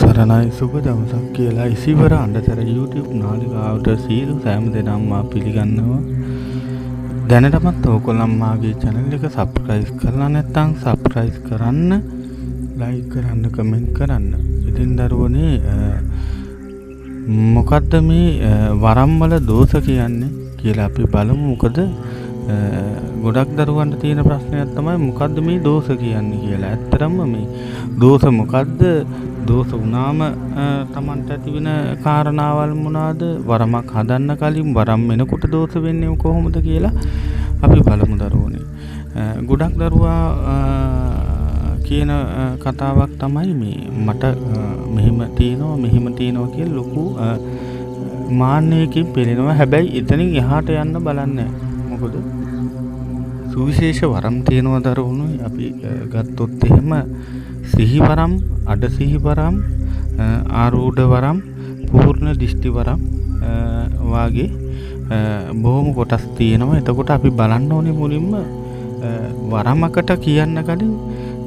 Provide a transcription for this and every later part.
සරණයි සුබ දවසක් කියලා ඉසිවර අන්ඩතර YouTube නාලිකාවට සීලු සෑම දෙනාම පිළිගන්නවා. දැනටමත් ඕගොල්ලන් මාගේ channel එක subscribe කරලා නැත්නම් subscribe කරන්න, like කරන්න, comment කරන්න. ඉතින් දරුවනේ මොකද්ද මේ වරම් වල දෝෂ කියන්නේ කියලා අපි බලමු. මොකද ගොඩක් දරුවන්ට තියෙන ප්‍රශ්නයක් තමයි මොකද්ද මේ දෝෂ කියන්නේ කියලා. ඇත්තටම මේ දෝෂ මොකද්ද? දෝෂ වුණාම Tamanට ඇතිවෙන කාරණාවල් මොනවාද? වරමක් හදන්න කලින් වරම් වෙනකොට දෝෂ වෙන්නේ කොහොමද කියලා අපි බලමු දරුවනේ. ගොඩක් දරුවා කියන කතාවක් තමයි මේ මට මෙහෙම තියෙනවා කියලා ලොකු මාන්නයකින් පෙළෙනවා. හැබැයි එතනින් එහාට යන්න බලන්නේ. මොකද සුවිශේෂ වරම් තියෙනවා දරුවනේ. අපි ගත්තොත් එහෙම සිහි වරම්, අඩ සිහි වරම්, ආරූඪ වරම්, පූර්ණ දිෂ්ටි වරම් වාගේ බොහොම කොටස් තියෙනවා. එතකොට අපි බලන්න ඕනේ මුලින්ම වරමකට කියන්න කලින්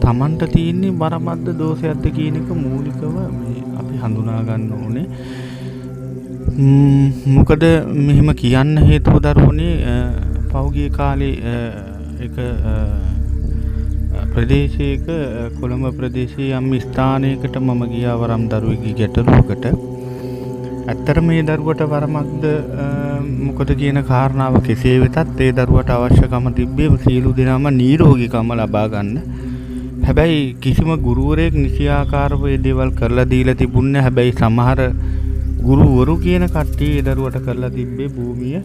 Tamanට තියෙන්නේ වරමක්ද දෝෂයක්ද කියන එක මූලිකව මේ අපි හඳුනා ගන්න ඕනේ. මොකද මෙහෙම කියන්න හේතුව දරුවනේ පෞගිය කාලේ එක ප්‍රදේශයක කොළඹ ප්‍රදේශයේ යම් ස්ථානයකට මම ගියා වරම් දරුවෙක්ගේ ගැටලුවකට. ඇත්තට මේ දරුවට වරමක්ද මොකද කියන කාරණාව කෙසේ වෙතත් ඒ දරුවට අවශ්‍යකම තිබ්බේ සියලු දෙනාම නිරෝගීකම ලබා ගන්න. හැබැයි කිසිම ගුරුවරයෙක් නිසියාකාරව මේ දේවල් කරලා දීලා තිබුණේ. හැබැයි සමහර ගුරුවරු කියන කට්ටිය ඒ දරුවට කරලා තිබ්බේ භූමියේ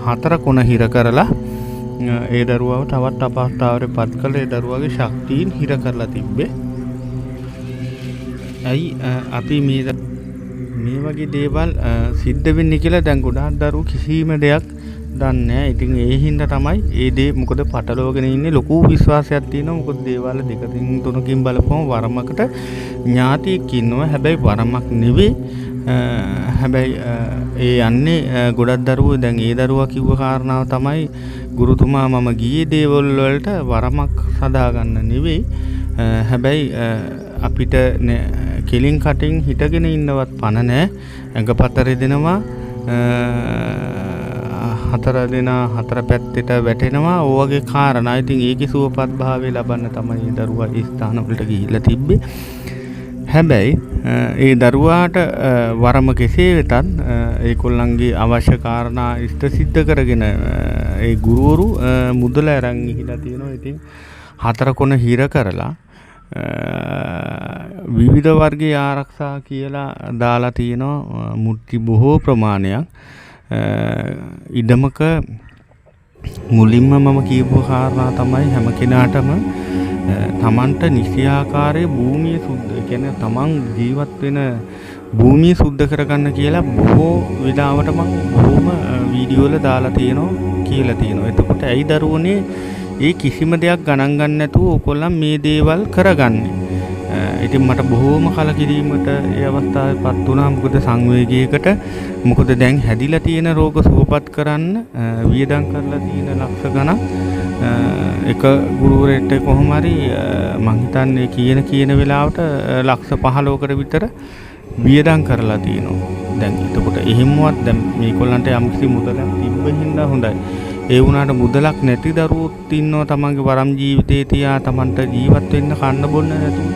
හතර කොන හිර කරලා ඒ දරුවව තවත් අපහසුතාවයට පත් කළ ඒ දරුවගේ ශක්තියින් හිර කරලා තිබ්බේ. ඇයි අපි මේ වගේ දේවල් සිද්ධ වෙන්නේ කියලා දැන් ගොඩාක් දරුවෝ කිසිම දෙයක් දන්නේ නැහැ. ඉතින් ඒ හින්දා තමයි ඒ දේ මොකද පටලවගෙන ඉන්නේ. ලොකු විශ්වාසයක් තියෙනවා. මොකද දේවල් දෙකකින් තුනකින් බලපුවම වරමකට ඥාතියෙක් ඉන්නවා. හැබැයි වරමක් නෙවෙයි. හැබැයි ඒ යන්නේ ගොඩක් දරුවෝ දැන් ඒ දරුවා කිව්ව කාරණාව තමයි ගුරුතුමා මම ගියේ දේවල් වලට වරමක් සදා ගන්න නෙවෙයි. හැබැයි අපිට කෙලින් කටින් හිටගෙන ඉන්නවත් පණ නැහැ. ඇඟපත රෙදෙනවා. හතර පැත්තට වැටෙනවා. ඔය වගේ කාරණා. ඉතින් ඒකේ සුවපත් භාවය ලබන්න තමයි දරුවා ඒ ස්ථාන වලට ගිහිල්ලා තිබ්බේ. හැබැයි ඒ දරුවාට වරම කෙසේ වෙතත් ඒගොල්ලන්ගේ අවශ්‍ය කාරණා ඉෂ්ට සිද්ධ කරගෙන ඒ ගුරුවරු මුදල අරන් ගිහිලා තියෙනවා. ඉතින් හතර කොන හිර කරලා විවිධ වර්ගයේ ආරක්ෂා කියලා දාලා තියෙනවා. මුට්ටි බොහෝ ප්‍රමාණයක් ඉඩමක මුලින්ම මම කියපු කාරණා තමයි හැම කෙනාටම තමන්ට නිසියාකාරයේ භූමිය සුද්ධ, කියන්නේ තමන් ජීවත් වෙන භූමිය සුද්ධ කරගන්න කියලා බොහෝ විලාවට මම බොහොම වීඩියෝ වල දාලා තියෙනවා. එතකොට ඇයි දරුවනේ ඒ කිසිම දෙයක් ගණන් ගන්න නැතුව ඔයගොල්ලන් මේ දේවල් කරගන්නේ? ඉතින් මට බොහොම කලකිරීමට ඒ අවස්ථාවේපත් වුණා. මොකද සංවේගයකට මොකද දැන් හැදිලා තියෙන රෝග සුවපත් කරන්න වියදම් කරලා තියෙන ලක්ෂ ගණන් එක ගුරුවරයෙක්ට කොහොම හරි මං හිතන්නේ කියන වෙලාවට ලක්ෂ 15කට විතර වියදම් කරලා තියෙනවා. දැන් එතකොට එහෙමවත් දැන් මේගොල්ලන්ට යම්කිසි මුදලක් තිබ්බ හින්දා හොඳයි. ඒ වුණාට මුදලක් නැති දරුවෝත් ඉන්නවා තමන්ගේ වරම් ජීවිතේ තියා තමන්ට ජීවත් වෙන්න කන්න බොන්න නැතුව.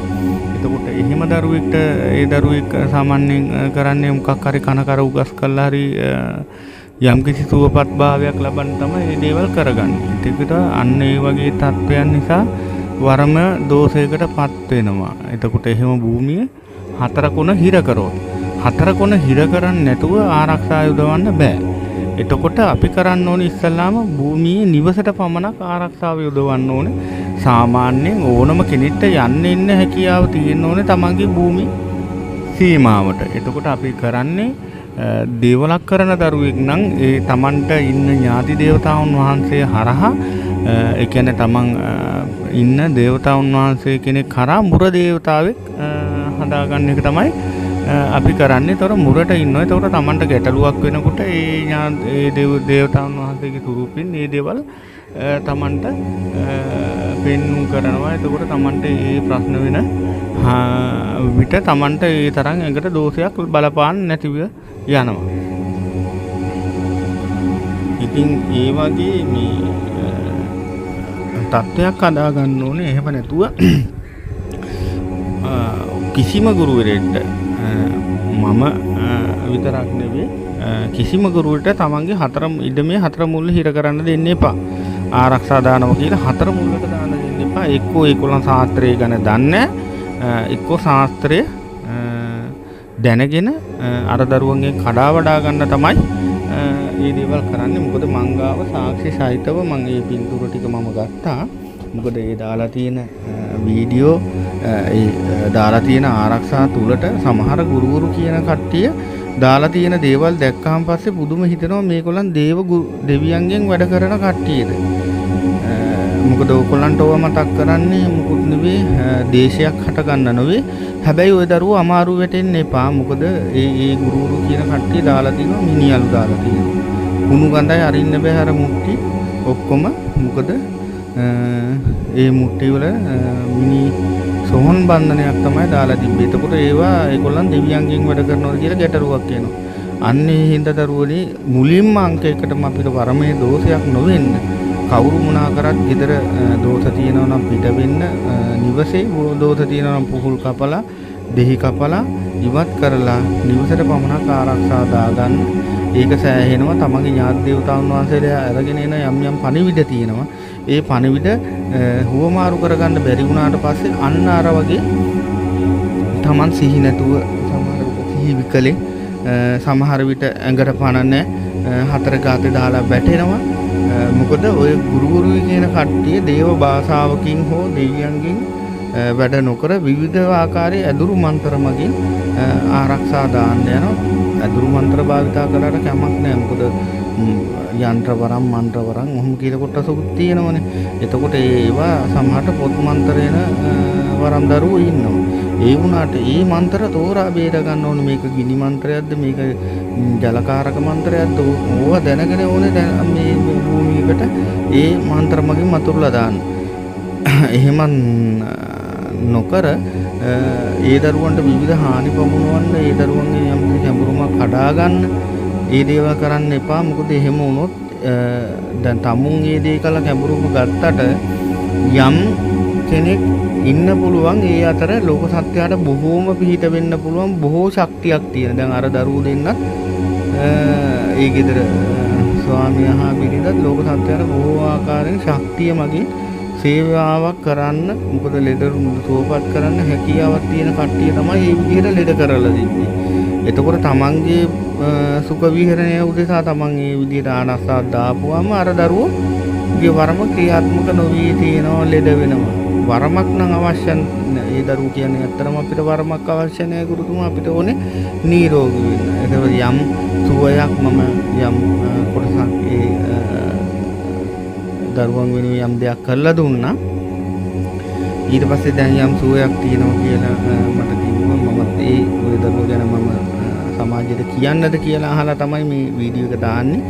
එතකොට එහෙම දරුවෙක්ට ඒ දරුවෙක් සාමාන්‍යයෙන් කරන්නේ මොකක් හරි කනකර උගස් කළා හරි යම්කිසි සුවපත් භාවයක් ලබන්න තමයි මේ දේවල් කරගන්නේ. ඒකට අන්න ඒ වගේ තත්ත්වයන් නිසා වරම දෝෂයකටපත් වෙනවා. එතකොට එහෙම භූමිය හතර කොන හිර කරොත් හතර කොන හිර කරන්නේ නැතුව ආරක්ෂා යොදවන්න බෑ. එතකොට අපි කරන්න ඕනේ ඉස්සල්ලාම භූමියේ නිවසට පමණක් ආරක්ෂාව යොදවන්න ඕනේ. සාමාන්‍යයෙන් ඕනම කෙනෙක්ට යන්න එන්න හැකියාව තියෙන්න ඕනේ තමන්ගේ භූමි සීමාවට. එතකොට අපි කරන්නේ දේවලක් කරන දරුවෙක් නම් ඒ තමන්ට ඉන්න ඥාති දේවතාවුන් වහන්සේ හරහා ඒ කියන්නේ තමන් ඉන්න දේවතාවුන් වහන්සේ කෙනෙක් කරා මුර දේවතාවෙක් හදාගන්න එක තමයි අපි කරන්නේ. ඒතර මුරට ඉන්නවා. ඒතකොට තමන්ට ගැටලුවක් වෙනකොට ඒ දේවතාවුන් වහන්සේගේ ස්වරූපින් මේ දේවල් තමන්ට පෙන්නුම් කරනවා. එතකොට තමන්ට ඒ ප්‍රශ්න වෙන විට තමන්ට ඒ තරම් ඇඟට දෝෂයක් බලපාන්න නැතිව යනවා. ඉතින් ඒ වගේ මේ තත්ත්වයක් හදා ගන්න ඕනේ. එහෙම නැතුව කිසිම ගුරුවරයෙක්ට මම විතරක් නෙවෙයි කිසිම ගුරුවරට තමන්ගේ ඉඩමේ හතර මුල්ල හිර කරන්න දෙන්න එපා. ආරක්ෂා දානවා කියලා හතර මුල්ලට දාන්න දෙන්න එපා. එක්කෝ ඒගොල්ලන් ශාස්ත්‍රය ගැන දන්නේ එක්කෝ ශාස්ත්‍රය දැනගෙන අර දරුවන්ගෙන් කඩා වඩා ගන්න තමයි මේ දේවල් කරන්නේ. මොකද මං ගාව සාක්ෂි සහිතව මම මේ පින්තූර ටික මම ගත්තා. මොකද ඒ දාලා තියෙන වීඩියෝ දාලා තියෙන ආරක්ෂා තුලට සමහර ගුරුවරු කියන කට්ටිය දාලා තියෙන දේවල් දැක්කහම පස්සේ පුදුම හිතෙනවා මේගොල්ලන් දෙවියන්ගෙන් වැඩ කරන කට්ටියද. මොකද ඕගොල්ලන්ට ඕවා මතක් කරන්නේ මොකුත් නෙවෙයි දේශයක් හට ගන්න නෙවෙයි. හැබැයි ওই දරුවෝ අමාරු වෙටෙන්න එපා. මොකද ඒ ගුරුවරු කියන කට්ටිය දාලා තිනවා මිනිහලු දාලා තිනවා. කුණු ගඳයි අරින්න බෑ අර මුට්ටි ඔක්කොම. මොකද ඒ මුට්ටි වල මිනි සෝහන් බන්ධනයක් තමයි දාලා තිබ්බේ. එතකොට ඒවා ඒගොල්ලන් දෙවියන්ගෙන් වැඩ කරනවා කියලා ගැටරුවක් එනවා. අන්න ඒ හින්දා දරුවනේ මුලින්ම අංක 1ටම අපිට වරමේ දෝෂයක් නොවෙන්න කවුරු මොනා කරත් ගෙදර දෝෂ තියෙනවා නම් පිට වෙන්න නිවසේ දෝෂ තියෙනවා නම් පුහුල් කපලා දෙහි කපලා ඉවත් කරලා නිවසට පමණක් ආරක්ෂා දාගන්න. ඒක සෑහෙනවා. තමන්ගේ ඥාති දේවතාවුන් වහන්සේලා අරගෙන එන යම් පණිවිඩ තියෙනවා. ඒ පණිවිඩ හුවමාරු කරගන්න බැරි වුණාට පස්සේ අන්න අර වගේ තමන් සිහි නැතුව සමහර විට සිහි විකලේ සමහර විට ඇඟට පණ නැහැ හතර ගාතේ දාලා වැටෙනවා. මොකද ඔය ගුරුවරුයි කියන කට්ටිය දේව භාෂාවකින් හෝ දෙවියන්ගෙන් වැඩ නොකර විවිධ ආකාරයේ ඇදුරු මන්ත්‍ර මගින් ආරක්ෂා දාන්න යනවා. ඇදුරු මන්ත්‍ර භාවිතා කරාට කමක් නැහැ. මොකද යන්ත්‍ර වරම් මන්ත්‍ර වරම් ඔහොම කියලා කොටසකුත් තියෙනවනේ. එතකොට ඒවා සමහරට පොත් මන්ත්‍රේන වරම් දරුවෝ ඉන්නවා. ඒ වුණාට ඒ මන්ත්‍ර තෝරා බේර ගන්න ඕනේ. මේක ගිනි මන්ත්‍රයක්ද මේක ජලකාරක මන්ත්‍රයක්ද ඕවා දැනගෙන ඕනේ මේ භූමියකට ඒ මන්ත්‍ර මගින් මතුරුලා දාන්න. එහෙම නොකර ඒ දරුවන්ට විවිධ හානි පමුණවන්න ඒ දරුවන්ගේ යම් ගැඹුරුමක් කඩා ගන්න ඒ දේවල් කරන්න එපා. මොකද එහෙම වුණොත් දැන් තමුන් ඒ දේ කළ ගැඹුරුම ගත්තට යම් කෙනෙක් ඉන්න පුළුවන් ඒ අතර ලෝක සත්‍යයට බොහෝම පිහිට වෙන්න පුළුවන් බොහෝ ශක්තියක් තියෙන. දැන් අර දරුවෝ දෙන්නත් ඒ ගෙදර ස්වාමියා හා බිරිඳත් ලෝක සත්‍යයට බොහෝ ආකාරයෙන් ශක්තිය මගින් සේවාවක් කරන්න මොකද ලෙඩරුන් සුවපත් කරන්න හැකියාවක් තියෙන කට්ටිය තමයි මේ විදිහට ලෙඩ කරලා දෙන්නේ. එතකොට තමන්ගේ සුඛ විහරණය උදෙසා තමන් මේ විදිහට ආනස්සක් දාපුවාම අර දරුවෝගේ වරම ක්‍රියාත්මක නොවී තියෙනවා ලෙඩ වෙනවා. වරමක් නම් අවශ්‍ය නැහැ. ඒ දරුවෝ කියන්නේ ඇත්තටම අපිට වරමක් අවශ්‍ය නැහැ ගුරුතුමා. අපිට ඕනේ නිරෝගී වෙන්න. ඒකවල යම් සුවයක් මම යම් කොටසක් ඒ දරුවන් වෙනුවෙන් යම් දෙයක් කරලා දුන්නා. ඊට පස්සේ දැන් යම් සුවයක් තියෙනවා කියලා මට කිව්වා. මමත් ඒ ওই දරුවෝ ගැන මම සමාජයට කියන්නද කියලා අහලා තමයි මේ වීඩියෝ එක දාන්නේ.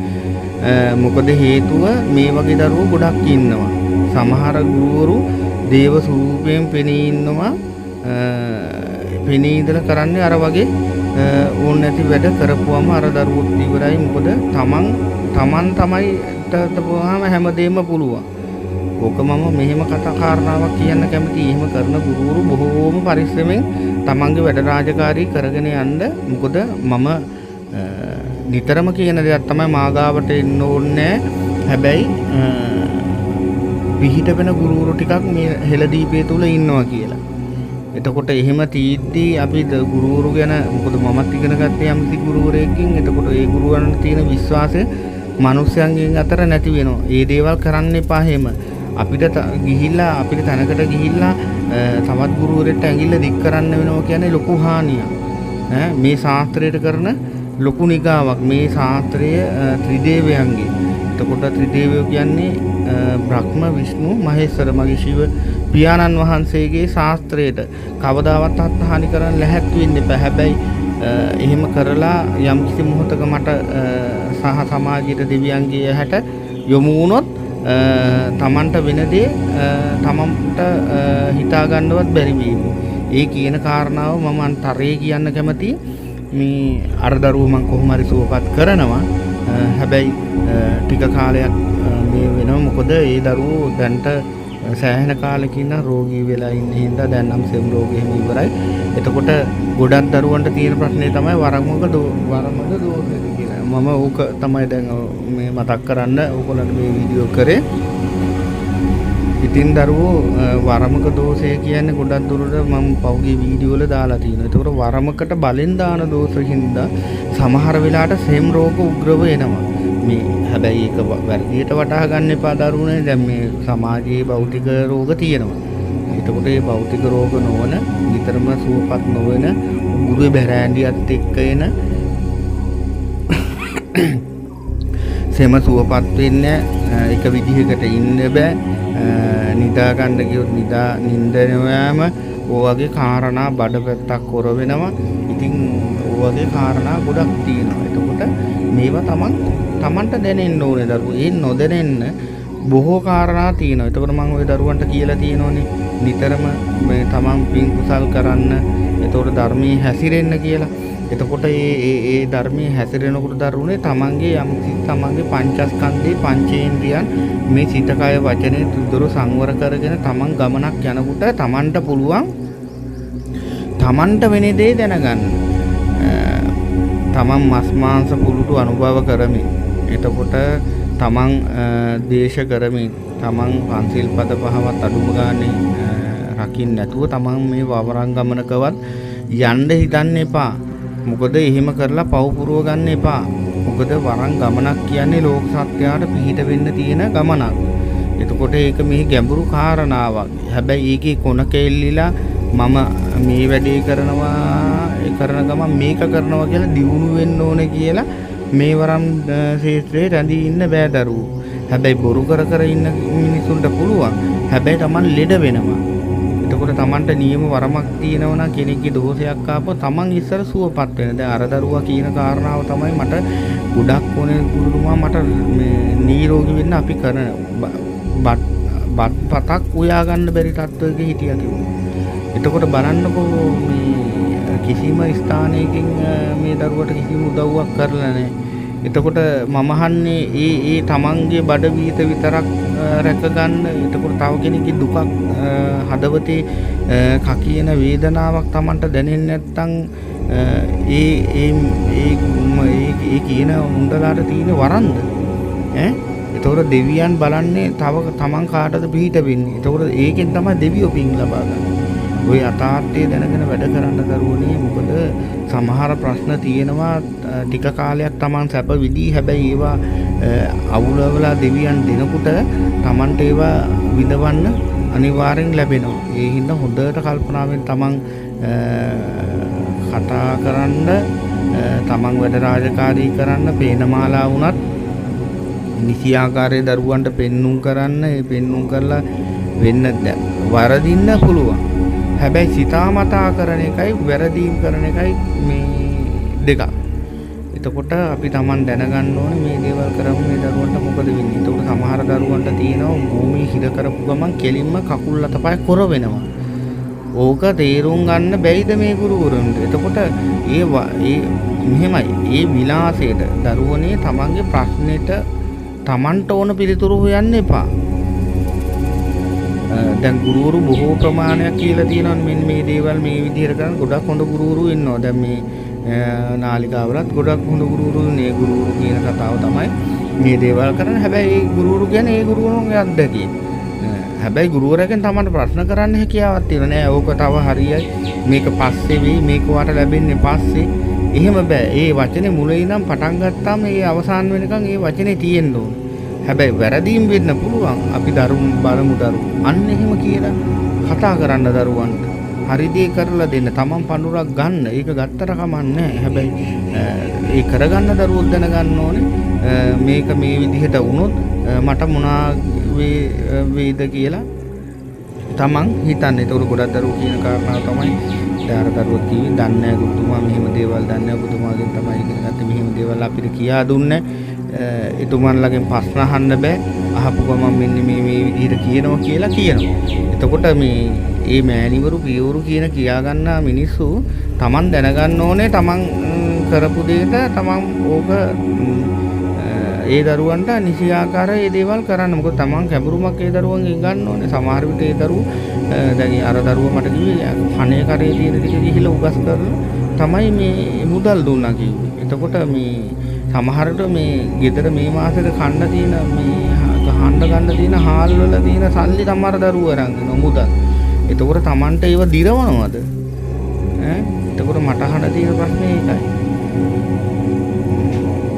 මොකද හේතුව මේ වගේ දරුවෝ ගොඩක් ඉන්නවා. සමහර ගුරුවරු දේව ස්වරූපයෙන් පෙනී ඉන්නවා. පෙනී ඉඳලා කරන්නේ අර වගේ ඕන නැති වැඩ කරපුවම අර දරුවොත් ඉවරයි. මොකද තමන් තමයි තපුවාම හැමදේම පුළුවන්. ඕක මම මෙහෙම කතා කාරණාවක් කියන්න කැමතියි. එහෙම කරන ගුරුවරු බොහෝම පරිස්සමෙන් තමන්ගේ වැඩ රාජකාරී කරගෙන යන්න. මොකද මම නිතරම කියන දෙයක් තමයි මාගාවට එන්න ඕනේ. හැබැයි පිහිට වෙන ගුරුවරු ටිකක් මේ හෙළදීපේ තුල ඉන්නවා කියලා. එතකොට එහෙම තීද්දී අපි ගුරුවරු ගැන මොකද මමත් ඉගෙන ගත්තේ යම්කිසි ගුරුවරයෙක්ගෙන්. එතකොට ඒ ගුරුවරන්ට තියෙන විශ්වාසය මනුස්සයන්ගෙන් අතර නැති වෙනවා. ඒ දේවල් කරන්න එපා. එහෙම අපිට ගිහිල්ලා අපිට තැනකට ගිහිල්ලා තවත් ගුරුවරයෙක්ට ඇඟිල්ල දික් කරන්න වෙනවා කියන්නේ ලොකු හානියක්. මේ ශාස්ත්‍රයට කරන ලොකු නිගාවක් මේ ශාස්ත්‍රය ත්‍රිදේවයන්ගේ. එතකොට ත්‍රිදේවයෝ කියන්නේ බ්‍රහ්ම විෂ්ණු මහේශ්වර මගේ ශිව පියාණන් වහන්සේගේ ශාස්ත්‍රයට කවදාවත් අත්හානි කරන්න ලැහැත් වෙන්න එපා. හැබැයි එහෙම කරලා යම් කිසි මොහොතක මට සහ සමාජයේ දෙවියන්ගේ හැට යොමු වුණොත් තමන්ට වෙන දේ තමන්ට හිතා ගන්නවත් බැරි වීම. ඒ කියන කාරණාව මම අන්තරේ කියන්න කැමතියි. මේ අර දරුවෝ මම කොහොම හරි සුවපත් කරනවා. හැබැයි ටික කාලයක් මේ වෙනවා. මොකද ඒ දරුවෝ දැන්ට සෑහෙන කාලෙකින් රෝගී වෙලා ඉන්න හින්දා දැන් නම් සෙම් රෝගය එහෙම ඉවරයි. එතකොට ගොඩක් දරුවන්ට තියෙන ප්‍රශ්නේ තමයි වරමක දෝෂද කියලා. මම ඕක තමයි දැන් මේ මතක් කරන්න ඕගොල්ලන්ට මේ වීඩියෝ කරේ. ඉතින් දරුවෝ වරමක දෝෂය කියන්නේ ගොඩක් දුරට මම පෞගේ වීඩියෝ වල දාලා තියෙනවා. ඒතකොට වරමකට බලෙන් දාන දෝෂකින්ද සමහර වෙලාවට සෙම් රෝග උග්‍රව එනවා. මේ හැබැයි ඒක වැරදියට වටහා ගන්න එපා දරුවනේ. දැන් මේ සමාජයේ භෞතික රෝග තියෙනවා. එතකොට මේ භෞතික රෝග නොවන විතරම සුවපත් නොවන උගුරේ බැරෑන්ඩියත් එක්ක එන සෙම සුවපත් වෙන්නේ එක විදිහකට ඉන්න බෑ. නිදා ගන්න කියොත් නින්දනවෑම ඔයගේ කාරණා බඩ පැත්තක් කොර වෙනවා. ඉතින් ඔයගේ කාරණා ගොඩක් තියෙනවා. එතකොට මේවා තමන්ට දැනෙන්න ඕනේ දරුවෝ. ඒ නොදැනෙන්න බොහෝ කාරණා තියෙනවා. එතකොට මම ওই දරුවන්ට කියලා තියෙනෝනේ නිතරම මේ තමන් පින් කුසල් කරන්න. එතකොට ධර්මයේ හැසිරෙන්න කියලා. එතකොට ඒ ධර්මයේ හැසිරෙනකොට දරුවනේ තමන්ගේ පංචස්කන්ධේ පංචේන්ද්‍රියන් මේ සිත කය වචනේ තුදොර සංවර කරගෙන තමන් ගමනක් යනකොට තමන්ට පුළුවන් තමන්ට වෙන දේ දැනගන්න. තමන් මස් මාංශ පුරුදු අනුභව කරමින් එතකොට තමන් දේශ කරමින් තමන් පන්සිල් පද පහවත් අඩුම ගානේ රකින්න නැතුව තමන් මේ වවරන් ගමනකවත් යන්න හිතන්න එපා. මොකද එහෙම කරලා පව් පුරව ගන්න එපා. මොකද වරන් ගමනක් කියන්නේ ලෝක සත්‍යයට පිහිට වෙන්න තියෙන ගමනක්. එතකොට ඒක මේ ගැඹුරු කාරණාවක්. හැබැයි ඒකේ කොන කෙල්ලිලා මම මේ වැඩේ කරනවා ඒ කරන ගමන් මේක කරනවා කියලා දියුණු වෙන්න ඕනේ කියලා මේ වරම් ශේත්‍රයේ රැඳී ඉන්න බෑ දරුවෝ. හැබැයි බොරු කර ඉන්න මිනිසුන්ට පුළුවන්. හැබැයි Taman ලෙඩ වෙනවා. එතකොට Tamanට නියම වරමක් තියෙනවා නම් කෙනෙක්ගේ දෝෂයක් ආපුව Taman ඉස්සර සුවපත් වෙන. දැන් අර දරුවා කියන කාරණාව තමයි මට ගොඩක් ඕනේ ගුරුතුමා මට මේ නිරෝගී වෙන්න අපි කරන බත් පතක් උයා ගන්න බැරි තත්ත්වයක හිටියා කිව්වා. එතකොට බලන්නකෝ මේ කිසිම ස්ථානයකින් මේ දරුවට කිසිම උදව්වක් කරලා නැහැ. එතකොට මම අහන්නේ ඒ තමන්ගේ බඩ වීත විතරක් රැක ගන්න. එතකොට තව කෙනෙක්ගේ දුකක් හදවතේ කකියන වේදනාවක් තමන්ට දැනෙන්නේ නැත්නම් ඒ කියන උන්දලාට තියෙන වරන්ද ඈ. එතකොට දෙවියන් බලන්නේ තව තමන් කාටද පිහිට වෙන්නේ. එතකොට ඒකෙන් තමයි දෙවියෝ පින් ලබා ගන්න. ඔය යථාර්ථය දැනගෙන වැඩ කරන්න දරුවනේ. මොකද සමහර ප්‍රශ්න තියෙනවා ටික කාලයක් Taman සැප විදී. හැබැයි ඒවා අවුලවලා දෙවියන් දෙනකොට Tamanට ඒවා විඳවන්න අනිවාර්යෙන් ලැබෙනවා. ඒ හින්දා හොඳට කල්පනාවෙන් Taman කතා කරන්න, Taman වැඩ රාජකාරී කරන්න, පේනමාලා වුණත් නිසි ආකාරයේ දරුවන්ට පෙන්눔 කරන්න. ඒ පෙන්눔 කරලා වෙන්න වරදින්න පුළුවන්. හැබැයි සිතාමතා කරන එකයි වැරදීම් කරන එකයි මේ දෙක. එතකොට අපි Taman දැනගන්න ඕනේ මේ දේවල් කරමු මේ දරුවන්ට මොකද වෙන්නේ. එතකොට සමහර දරුවන්ට තියෙනවා භූමිය හිර කරපු ගමන් කෙලින්ම කකුල් අතපය කොර වෙනවා. ඕක තේරුම් ගන්න බැයිද මේ ගුරුවරුන්ට. එතකොට මෙහෙමයි. ඒ විලාසයට දරුවනේ Tamanගේ ප්‍රශ්නෙට Tamanට ඕන පිළිතුරු හොයන්න එපා. දැන් ගුරුවරු බොහෝ ප්‍රමාණයක් කියලා තියෙනවා මෙන්න මේ දේවල් මේ විදිහට කරන ගොඩක් හොඳ ගුරුවරු ඉන්නවා. දැන් මේ නාලිකාවලත් ගොඩක් හොඳ ගුරුවරු ඉන්නේ. ගුරුවරු කියන කතාව තමයි මේ දේවල් කරන්නේ. හැබැයි ඒ ගුරුවරු කියන්නේ ඒ ගුරුවරුන්ගේ අත්දැකීම්. හැබැයි ගුරුවරයාගෙන් තමයි ප්‍රශ්න කරන්න හැකියාවක් තියෙන නෑ. ඕක තව හරියයි. මේක පස්සේ වෙයි. මේක වට ලැබෙන්නේ පස්සේ. එහෙම බෑ. ඒ වචනේ මුලින් ඉඳන් පටන් ගත්තාම ඒ අවසාන වෙනකන් ඒ වචනේ තියෙන්න ඕනේ. හැබැයි වැරදීම් වෙන්න පුළුවන්. අපි බලමු අන්න එහෙම කියලා කතා කරන්න දරුවන්ට. හරි දේ කරලා දෙන්න. Taman පඳුරක් ගන්න. ඒක ගත්තට කමන්නේ. හැබැයි ඒ කරගන්න දරුවෝ දැනගන්න ඕනේ මේක මේ විදිහට වුණොත් මට මොනවා වේද කියලා Taman හිතන්නේ. ඒක ගොඩක් දරුවෝ කියන කාරණාව තමයි දාර දරුවෝ කිව්වේ දන්නේ නැහැ ගුරුතුමා මෙහෙම දේවල් දන්නේ නැහැ. ඔබතුමාගෙන් තමයි ඉගෙන ගත්තේ මෙහෙම දේවල් අපිට කියා දුන්නේ. එතුමන්ලගෙන් ප්‍රශ්න අහන්න බෑ. අහපු ගමන් මෙන්න මේ විදිහට කියනවා කියලා කියනවා. එතකොට මේ මෑණිවරු පියවරු කියන කියා ගන්නා මිනිස්සු Taman දැනගන්න ඕනේ Taman කරපු දෙයට Taman ඕක ඒ දරුවන්ට නිසි ආකාරයේ ඒ දේවල් කරන්න. මොකද Taman කැඹුරුමක් ඒ දරුවන්ගෙන් ගන්න ඕනේ. සමහර විට ඒ දරුවෝ දැන් අර දරුවා මට කිව්වේ කණේ කරේ තියෙන ටික ගිහිල්ලා උගස් කරලා තමයි මේ මුදල් දුන්නා කිව්වේ. එතකොට මේ සමහරට මේ ගෙදර මේ මාසෙට කන්න තියෙන මේ ගන්න තියෙන හාල් වල තියෙන සල්ලි සමහර දරුවෝ අරන් දෙනවා මුදල්. එතකොට Tamanට ඒව දිරවනවද? එතකොට මට අහන්න තියෙන ප්‍රශ්නේ ඒකයි.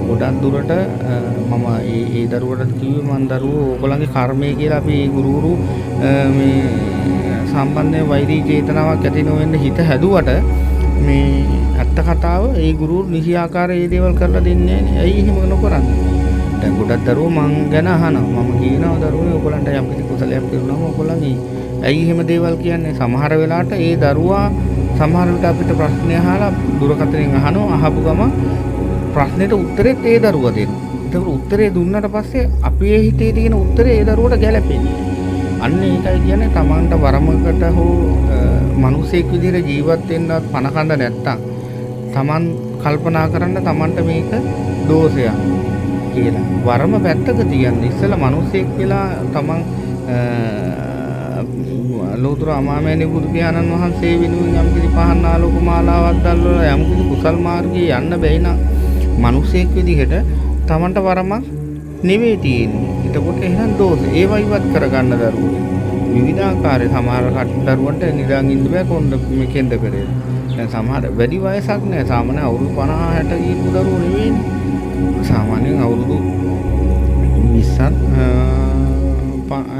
ගොඩක් දුරට මම ඒ දරුවට කිව්වේ මං දරුවෝ ඕගොල්ලන්ගේ කර්මය කියලා අපි ගුරුවරු මේ සම්බන්ධයෙන් වෛරී චේතනාවක් ඇති නොවෙන්න හිත හැදුවට මේ ඇත්ත කතාව ඒ ගුරුවරු නිසි ආකාරයේ මේ දේවල් කරලා දෙන්නේ නැහැ. ඇයි එහෙම නොකරන්නේ? දැන් ගොඩක් දරුවෝ මං ගැන අහනවා. මම කියනවා දරුවෝ ඔයගොල්ලන්ට යම් කිසි කුසලයක් කරනවම ඔයගොල්ලන් ඇයි එහෙම දේවල් කියන්නේ? සමහර වෙලාවට ඒ දරුවා සමහර විට අපිට ප්‍රශ්න අහලා දුරකථනයෙන් අහනවා. අහපු ගමන් ප්‍රශ්නෙට උත්තරෙත් ඒ දරුවා දෙනවා. ඒක උත්තරේ දුන්නාට පස්සේ අපේ හිතේ තියෙන උත්තරේ ඒ දරුවට ගැලපෙන්නේ. අන්න ඒකයි කියන්නේ Tamanට වරමකට හෝ මිනිසෙක් විදිහට ජීවත් වෙන්නවත් පණ කඳ නැත්තම් Taman කල්පනා කරන්න Tamanට මේක දෝෂයක් කියලා. වරම පැත්තක තියන්න. ඉස්සෙල්ලා මිනිසෙක් වෙලා Taman ලෝතර අමාමෑණි බුදු පියාණන් වහන්සේ වෙනුවෙන් යම් කිසි පහන් ආලෝක මාලාවක් දැල්වලා යම් කිසි කුසල් මාර්ගයේ යන්න බැයි නම් මිනිසෙක් විදිහට Tamanට වරමක් නෙවෙයි තියෙන්නේ. එතකොට එහෙනම් දෝෂ ඒව ඉවත් කරගන්න දරුවෝ. විවිධාකාරයේ සමහර දරුවන්ට නිදාන් ඉන්න බෑ කොණ්ඩ මෙකෙන්ද කරේ. දැන් සමහර වැඩි වයසක් නෑ. සාමාන්‍ය අවුරුදු 50 60 ගිහපු දරුවෝ නෙවෙයිනේ. සාමාන්‍යයෙන් අවුරුදු 20ක්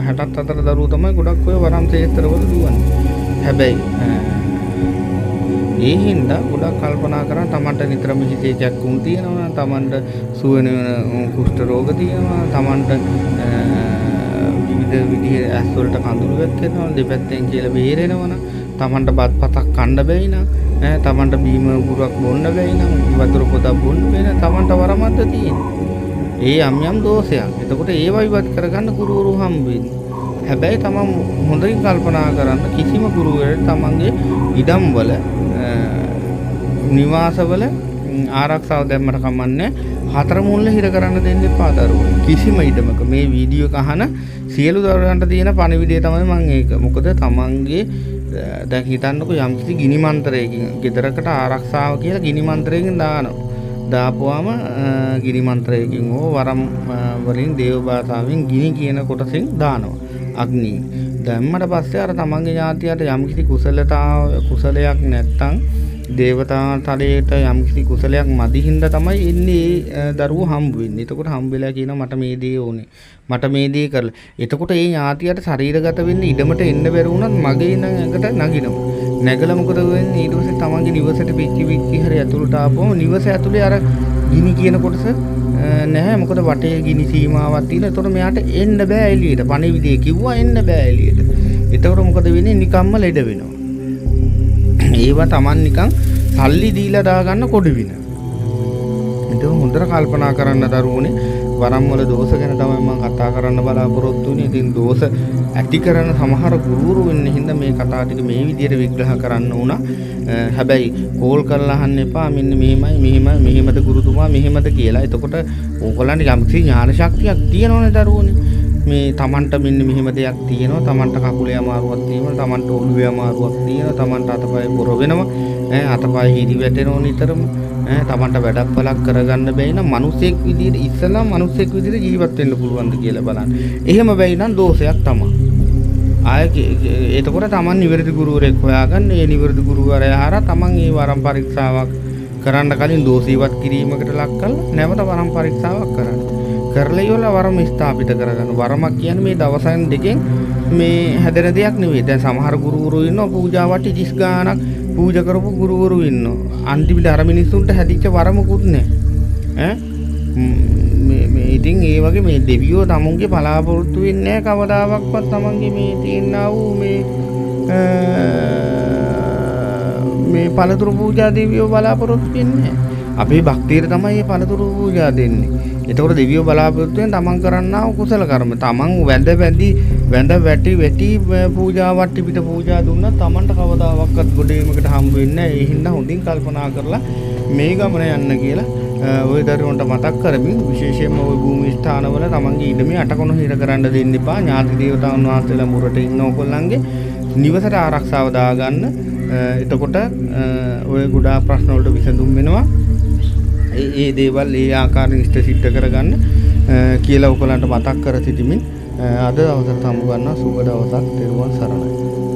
60ත් අතර දරුවෝ තමයි ගොඩක් ඔය වරම් ක්ෂේත්‍රවල දුවන්නේ. හැබැයි ඒ හින්දා ගොඩක් කල්පනා කරා Tamanට නිතරම හිතේ කැක්කුම් තියෙනවා, Tamanට සුව වෙන කුෂ්ඨ රෝග තියෙනවා, Tamanට විවිධ විදිහේ ඇස් වලට කඳුළු වැක්කෙනවා, දෙපැත්තෙන් කියලා බේරෙනවනම් Tamanට බත් පතක් කන්න බැයි නම් Tamanට බීම පුරක් බොන්න බැයි නම් වතුර පොතක් බොන්න බැයි නම් Tamanට වරමක්ද තියෙන්නේ. ඒ යම් දෝෂයක්. එතකොට ඒව ඉවත් කරගන්න ගුරුවරු හම්බ වෙන්නේ. හැබැයි Taman හොඳින් කල්පනා කරන්න කිසිම ගුරුවරයෙක් Tamanගේ ඉඩම් වල නිවාසවල ආරක්ෂාව දැම්මට කමන්නේ හතර මුල්ල හිර කරන්න දෙන්න එපා දරුවෝ. කිසිම ඉඩමක මේ වීඩියෝ එක අහන සියලු දරුවන්ට තියෙන පණිවිඩය තමයි මම ඒක. මොකද Tamanගේ දැන් හිතන්නකෝ යම්කිසි ගිනි මන්ත්‍රයකින් ගෙදරකට ආරක්ෂාව කියලා ගිනි මන්ත්‍රයකින් දානවා. දාපුවාම ගිනි මන්ත්‍රයකින් හෝ වරම් වලින් දේව භාෂාවෙන් ගිනි කියන කොටසෙන් දානවා. අග්නිය. දැම්මට පස්සේ අර තමන්ගේ ඥාතියට යම්කිසි කුසලයක් නැත්තම් දේවතා තලයට යම්කිසි කුසලයක් මදි හින්දා තමයි එන්නේ දරුවෝ හම්බ වෙන්නේ. එතකොට හම්බ වෙලා කියනවා මට මේ දේ ඕනේ. මට මේ දේ කරලා. එතකොට ඒ ඥාතියට ශරීරගත වෙන්න ඉඩමට එන්න බැරි වුණත් මගේ නම් ඇඟට නගිනවා. නැගලා මොකද වෙන්නේ? ඊට පස්සේ තමන්ගේ නිවසට පිච්චි හරි ඇතුළට ආපුවම නිවස ඇතුලේ අර ගිනි කියන කොටස නැහැ. මොකද වටේ ගිනි සීමාවක් තියෙනවා. එතකොට මෙයාට එන්න බෑ එළියට. පණිවිඩය කිව්වා එන්න බෑ එළියට. එතකොට මොකද වෙන්නේ? නිකම්ම ලෙඩ වෙනවා. ඒවා Taman නිකන් සල්ලි දීලා දාගන්න කොඩි වින. ඒක හොඳට කල්පනා කරන්න දරුවෝනේ. වරම් වල දෝෂ ගැන තමයි මම කතා කරන්න බලාපොරොත්තු වෙන්නේ. ඉතින් දෝෂ ඇති කරන සමහර ගුරුවරු වෙන්න හින්දා මේ කතා ටික මේ විදිහට විග්‍රහ කරන්න උනා. හැබැයි කෝල් කරලා අහන්න එපා මෙන්න මෙහෙමද ගුරුතුමා මෙහෙමද කියලා. එතකොට ඕගොල්ලන්ට යම්කිසි ඥාන ශක්තියක් තියෙනවනේ දරුවෝනේ. මේ Tamanට මෙන්න මෙහෙම දෙයක් තියෙනවා. Tamanට කකුලේ අමාරුවක් තියෙනවා. Tamanට ඔළුවේ අමාරුවක් තියෙනවා. Tamanට අතපය බොර වෙනවා. අතපය හිරි වැටෙනවා නිතරම. Tamanට වැඩක් පළක් කරගන්න බැයි නම් මිනිසෙක් විදිහට ඉස්සලා මිනිසෙක් විදිහට ජීවත් වෙන්න පුළුවන්ද කියලා බලන්න. එහෙම බැයි නම් දෝෂයක් තමයි. එතකොට Taman නිවැරදි ගුරුවරයෙක් හොයාගන්න. ඒ නිවැරදි ගුරුවරයා හරහා Taman ඒ වරම් පරීක්ෂාවක් කරන්න කලින් දෝෂීවත් කිරීමකට ලක් කරලා නැවත වරම් පරීක්ෂාවක් කරන්න. කරලා ඉවරලා වරම ස්ථාපිත කරගන්න. වරමක් කියන්නේ මේ දවසෙන් දෙකෙන් මේ හැදෙන දෙයක් නෙවෙයි. දැන් සමහර ගුරුවරු ඉන්නවා පූජා වටි 30 ගාණක් පූජා කරපු ගුරුවරු ඉන්නවා. අන්තිමට අර මිනිස්සුන්ට හැදිච්ච වරමකුත් නැහැ. මේ ඉතින් ඒ වගේ මේ දෙවියෝ තමුන්ගේ බලාපොරොත්තු වෙන්නේ නැහැ කවදාවත් තමන්ගේ මේ තියෙනා වූ මේ පළතුරු පූජා දෙවියෝ බලාපොරොත්තු වෙන්නේ නැහැ. අපේ භක්තියට තමයි මේ පළතුරු පූජා දෙන්නේ. එතකොට දෙවියෝ බලාපොරොත්තු වෙන තමන් කරන්නා වූ කුසල කර්ම. තමන් වැඳ වැටි පූජා වට්ටි පිට පූජා දුන්නා තමන්ට කවදාවත් ගොඩේමකට හම්බ වෙන්නේ නැහැ. ඒ හින්දා හොඳින් කල්පනා කරලා මේ ගමන යන්න කියලා ওই දරුවන්ට මතක් කරමින් විශේෂයෙන්ම ওই භූමි ස්ථානවල තමන්ගේ ඉඩමේ අටකොණ හිර කරන්න දෙන්න එපා. ඥාති දේවතාවුන් වහන්සේලා මුරට ඉන්න ඕගොල්ලන්ගේ නිවසට ආරක්ෂාව දාගන්න. එතකොට ඔය ගොඩාක් ප්‍රශ්න වලට විසඳුම් වෙනවා. ඒ දේවල් ඒ ආකාරයෙන් ඉෂ්ට සිද්ධ කරගන්න කියලා ඔයගලන්ට මතක් කර සිටිමින් අද අවසර සමු ගන්නවා. සුබ දවසක්. ත්වන් සරණයි.